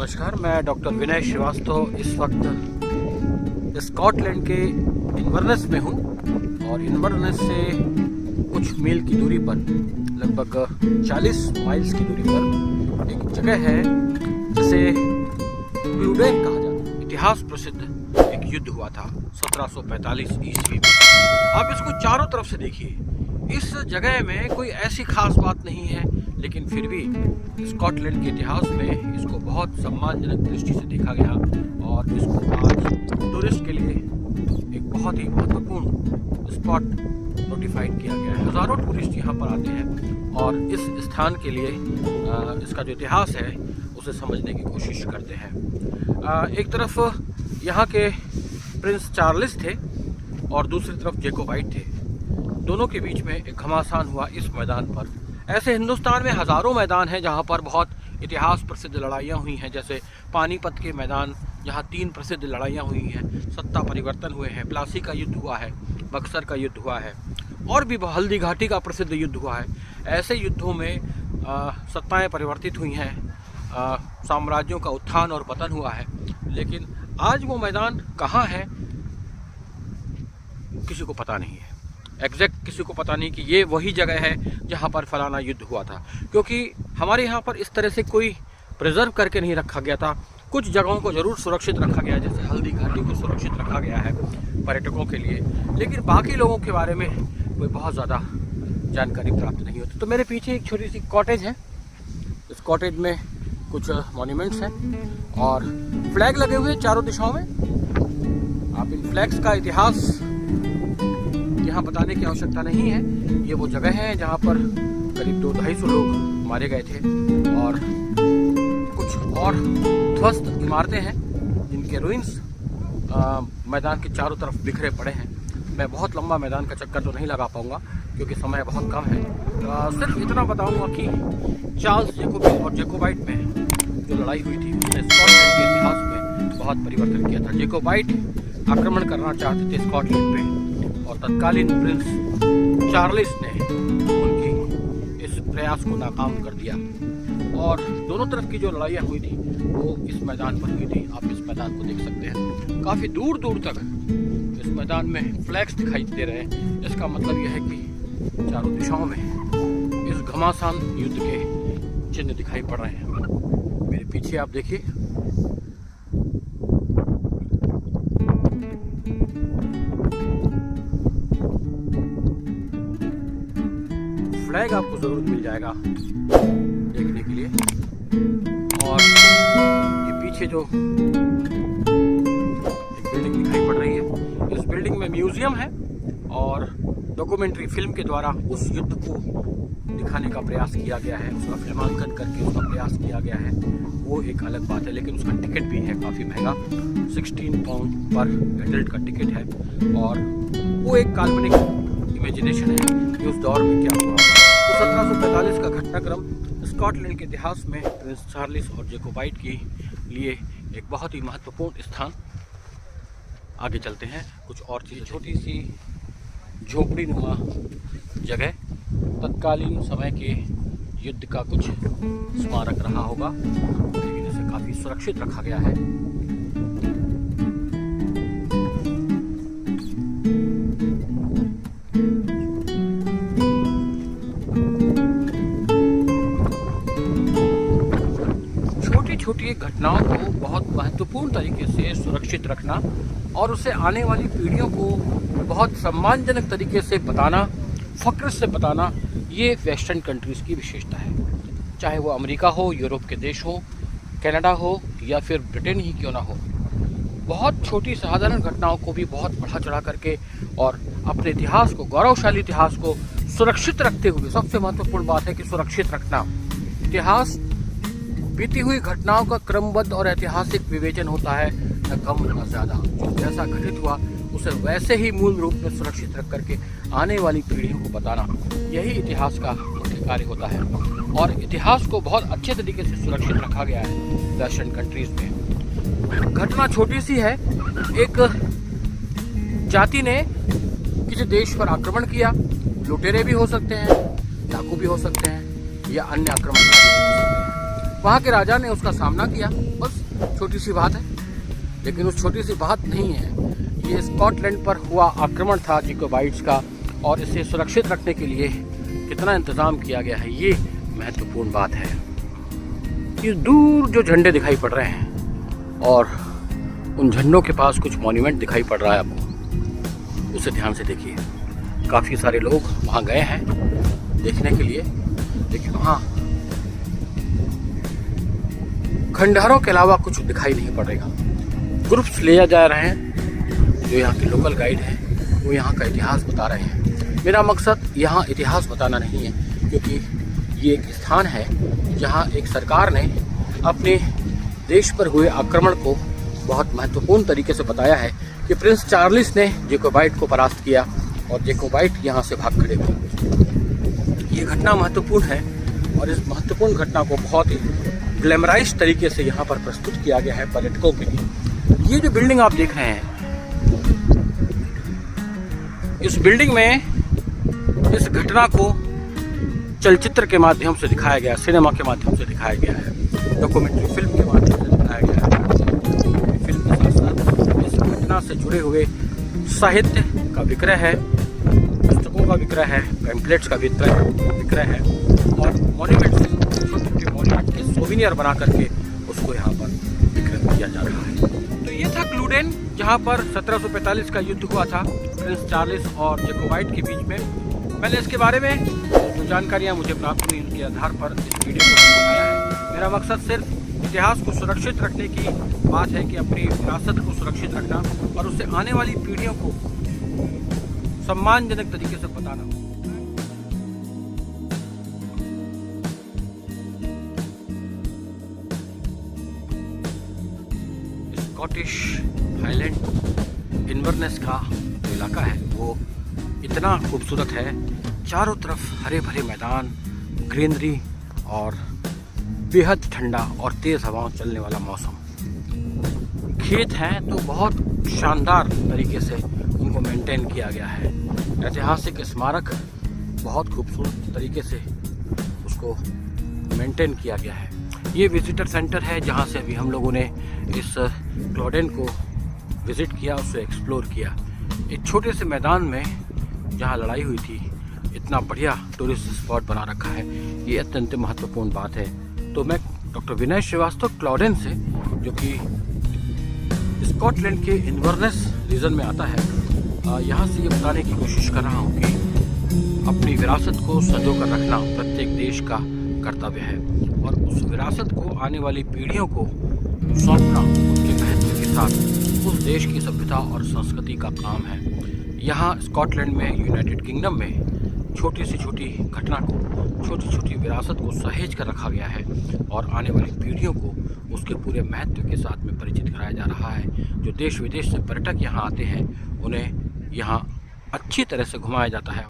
नमस्कार, मैं डॉक्टर विनय श्रीवास्तव इस वक्त स्कॉटलैंड के इन्वर्नेस में हूँ और इन्वर्नेस से कुछ मील की दूरी पर, लगभग 40 माइल्स की दूरी पर एक जगह है जिसे क्लूडेन कहा जाता है। इतिहास प्रसिद्ध एक युद्ध हुआ था 1745 ईस्वी में। आप इसको चारों तरफ से देखिए। इस जगह में कोई ऐसी खास बात नहीं है, लेकिन फिर भी स्कॉटलैंड के इतिहास में इसको बहुत सम्मानजनक दृष्टि से देखा गया और इसको आज टूरिस्ट के लिए एक बहुत ही महत्वपूर्ण स्पॉट नोटिफाइड किया गया है। हज़ारों टूरिस्ट यहाँ पर आते हैं और इस स्थान के लिए इसका जो इतिहास है उसे समझने की कोशिश करते हैं। एक तरफ यहाँ के प्रिंस चार्ल्स थे और दूसरी तरफ जैकोबाइट थे। दोनों के बीच में एक घमासान हुआ इस मैदान पर। ऐसे हिंदुस्तान में हज़ारों मैदान हैं जहाँ पर बहुत इतिहास प्रसिद्ध लड़ाइयाँ हुई हैं, जैसे पानीपत के मैदान जहाँ 3 प्रसिद्ध लड़ाइयाँ हुई हैं, सत्ता परिवर्तन हुए हैं, प्लासी का युद्ध हुआ है, बक्सर का युद्ध हुआ है और भी हल्दी घाटी का प्रसिद्ध युद्ध हुआ है। ऐसे युद्धों में सत्ताएँ परिवर्तित हुई हैं, साम्राज्यों का उत्थान और पतन हुआ है, लेकिन आज वो मैदान कहाँ है किसी को पता नहीं है। एग्जैक्ट किसी को पता नहीं कि ये वही जगह है जहाँ पर फलाना युद्ध हुआ था, क्योंकि हमारे यहाँ पर इस तरह से कोई प्रिजर्व करके नहीं रखा गया था। कुछ जगहों को ज़रूर सुरक्षित रखा गया, जैसे हल्दी घाटी को सुरक्षित रखा गया है पर्यटकों के लिए, लेकिन बाकी लोगों के बारे में कोई बहुत ज़्यादा जानकारी प्राप्त नहीं होती। तो मेरे पीछे एक छोटी सी कॉटेज है। इस कॉटेज में कुछ मॉन्यूमेंट्स हैं और फ्लैग लगे हुए हैं चारों दिशाओं में। आप इन फ्लैग्स का इतिहास यहाँ बताने की आवश्यकता नहीं है। ये वो जगह है जहाँ पर करीब 200-250 लोग मारे गए थे और कुछ और ध्वस्त इमारतें हैं जिनके रुइंस मैदान के चारों तरफ बिखरे पड़े हैं। मैं बहुत लंबा मैदान का चक्कर तो नहीं लगा पाऊँगा क्योंकि समय बहुत कम है। सिर्फ इतना बताऊँगा कि चार्ल्स जैकोबिन और जैकोबाइट में जो लड़ाई हुई थी उसने स्कॉटलैंड के इतिहास में बहुत परिवर्तन किया था। जैकोबाइट आक्रमण करना चाहते थे स्कॉटलैंड पे और तत्कालीन प्रिंस चार्ल्स ने उनकी इस प्रयास को नाकाम कर दिया और दोनों तरफ की जो लड़ाइयाँ हुई थी वो इस मैदान पर हुई थी। आप इस मैदान को देख सकते हैं। काफ़ी दूर दूर तक इस मैदान में फ्लैग्स दिखाई दे रहे हैं। इसका मतलब यह है कि चारों दिशाओं में इस घमासान युद्ध के चिन्ह दिखाई पड़ रहे हैं। मेरे पीछे आप देखिए, फ्लैग आपको ज़रूर मिल जाएगा देखने के लिए। और ये पीछे जो एक बिल्डिंग दिखाई पड़ रही है, इस बिल्डिंग में म्यूजियम है और डॉक्यूमेंट्री फिल्म के द्वारा उस युद्ध को दिखाने का प्रयास किया गया है, उसका फिल्मांकन करके उसका प्रयास किया गया है। वो एक अलग बात है, लेकिन उसका टिकट भी है काफ़ी महंगा, 16 पाउंड पर एडल्ट का टिकट है और वो एक काल्पनिक इमेजिनेशन है कि उस दौर में क्या हुआ। तो 1745 का घटनाक्रम स्कॉटलैंड के इतिहास में प्रिंस चार्ल्स और जैकोबाइट के लिए एक बहुत ही महत्वपूर्ण स्थान। आगे चलते हैं, कुछ और चीज़। छोटी सी झोपड़ी नुमा जगह, तत्कालीन समय के युद्ध का कुछ स्मारक रहा होगा, लेकिन इसे काफ़ी सुरक्षित रखा गया है। छोटी घटनाओं को बहुत महत्वपूर्ण तरीके से सुरक्षित रखना और उसे आने वाली पीढ़ियों को बहुत सम्मानजनक तरीके से बताना, फ़ख्र से बताना, ये वेस्टर्न कंट्रीज़ की विशेषता है। चाहे वो अमेरिका हो, यूरोप के देश हो, कनाडा हो या फिर ब्रिटेन ही क्यों ना हो, बहुत छोटी साधारण घटनाओं को भी बहुत बढ़ा चढ़ा करके और अपने इतिहास को, गौरवशाली इतिहास को सुरक्षित रखते हुए, सबसे महत्वपूर्ण बात है कि सुरक्षित रखना। इतिहास बीती हुई घटनाओं का क्रमबद्ध और ऐतिहासिक विवेचन होता है, न कम न ज़्यादा। जो जैसा घटित हुआ उसे वैसे ही मूल रूप में सुरक्षित रख करके आने वाली पीढ़ियों को बताना, यही इतिहास का मुख्य कार्य होता है। और इतिहास को बहुत अच्छे तरीके से सुरक्षित रखा गया है वेस्टर्न कंट्रीज़ में। घटना छोटी सी है, एक जाति ने किसी देश पर आक्रमण किया। लुटेरे भी हो सकते हैं, डाकू भी हो सकते हैं या अन्य आक्रमणकारी भी हो सकते हैं। वहाँ के राजा ने उसका सामना किया, बस छोटी सी बात है। लेकिन उस छोटी सी बात नहीं है, ये स्कॉटलैंड पर हुआ आक्रमण था जैकोबाइट्स का, और इसे सुरक्षित रखने के लिए कितना इंतज़ाम किया गया है, ये महत्वपूर्ण बात है। ये दूर जो झंडे दिखाई पड़ रहे हैं और उन झंडों के पास कुछ मॉन्यूमेंट दिखाई पड़ रहा है आपको, उसे ध्यान से देखिए। काफ़ी सारे लोग वहाँ गए हैं देखने के लिए, लेकिन वहाँ खंडहरों के अलावा कुछ दिखाई नहीं पड़ेगा। ग्रुप्स ले जा रहे हैं, जो यहाँ के लोकल गाइड हैं वो यहाँ का इतिहास बता रहे हैं। मेरा मकसद यहाँ इतिहास बताना नहीं है, क्योंकि ये एक स्थान है जहाँ एक सरकार ने अपने देश पर हुए आक्रमण को बहुत महत्वपूर्ण तरीके से बताया है कि प्रिंस चार्ल्स ने जैकोबाइट को परास्त किया और जैकोबाइट यहाँ से भाग खड़े हुए। ये घटना महत्वपूर्ण है और इस महत्वपूर्ण घटना को बहुत ही ग्लैमराइज तरीके से यहाँ पर प्रस्तुत किया गया है पर्यटकों के लिए। ये जो बिल्डिंग आप देख रहे हैं, इस बिल्डिंग में इस घटना को चलचित्र के माध्यम से दिखाया गया, सिनेमा के माध्यम से दिखाया गया है, डॉक्यूमेंट्री फिल्म के माध्यम से दिखाया गया है। फिल्म के साथ साथ इस घटना से जुड़े हुए साहित्य का विक्रय है, पुस्तकों का विक्रय है, पैम्पलेट्स का विक्रय है और मॉन्यूमेंट्स, छोटे मॉन्यूमेंट के सोविनियर बना करके उसको यहाँ पर विक्रय किया जा रहा है। तो ये था क्लूडेन, जहाँ पर 1745 का युद्ध हुआ था प्रिंस चार्ल्स और जैकोबाइट के बीच में। मैंने इसके बारे में जो जानकारियाँ मुझे प्राप्त हुई उनके आधार पर इस वीडियो को बनाया है। मेरा मकसद सिर्फ इतिहास को सुरक्षित रखने की बात है कि अपनी विरासत को सुरक्षित रखना और उससे आने वाली पीढ़ियों को सम्मानजनक तरीके से बताना। स्कॉटिश हाईलैंड इन्वर्नेस का जो इलाका है वो इतना खूबसूरत है, चारों तरफ हरे भरे मैदान, ग्रीनरी और बेहद ठंडा और तेज़ हवाओं चलने वाला मौसम। खेत हैं तो बहुत शानदार तरीके से उनको मेंटेन किया गया है। ऐतिहासिक स्मारक बहुत खूबसूरत तरीके से उसको मेंटेन किया गया है। ये विजिटर सेंटर है जहाँ से अभी हम लोगों ने इस क्लूडेन को विज़िट किया, उसे एक्सप्लोर किया। एक छोटे से मैदान में जहाँ लड़ाई हुई थी, इतना बढ़िया टूरिस्ट स्पॉट बना रखा है, ये अत्यंत महत्वपूर्ण बात है। तो मैं डॉक्टर विनय श्रीवास्तव क्लूडेन से, जो कि स्कॉटलैंड के इन्वर्नेस रीजन में आता है, यहाँ से ये बताने की कोशिश कर रहा हूँ कि अपनी विरासत को संजो कर रखना प्रत्येक देश का कर्तव्य है और उस विरासत को आने वाली पीढ़ियों को सौंपना उनके महत्व के साथ उस देश की सभ्यता और संस्कृति का काम है। यहाँ स्कॉटलैंड में, यूनाइटेड किंगडम में छोटी से छोटी घटना को, छोटी छोटी विरासत को सहेज कर रखा गया है और आने वाली पीढ़ियों को उसके पूरे महत्व के साथ में परिचित कराया जा रहा है। जो देश विदेश से पर्यटक यहाँ आते हैं उन्हें यहाँ अच्छी तरह से घुमाया जाता है।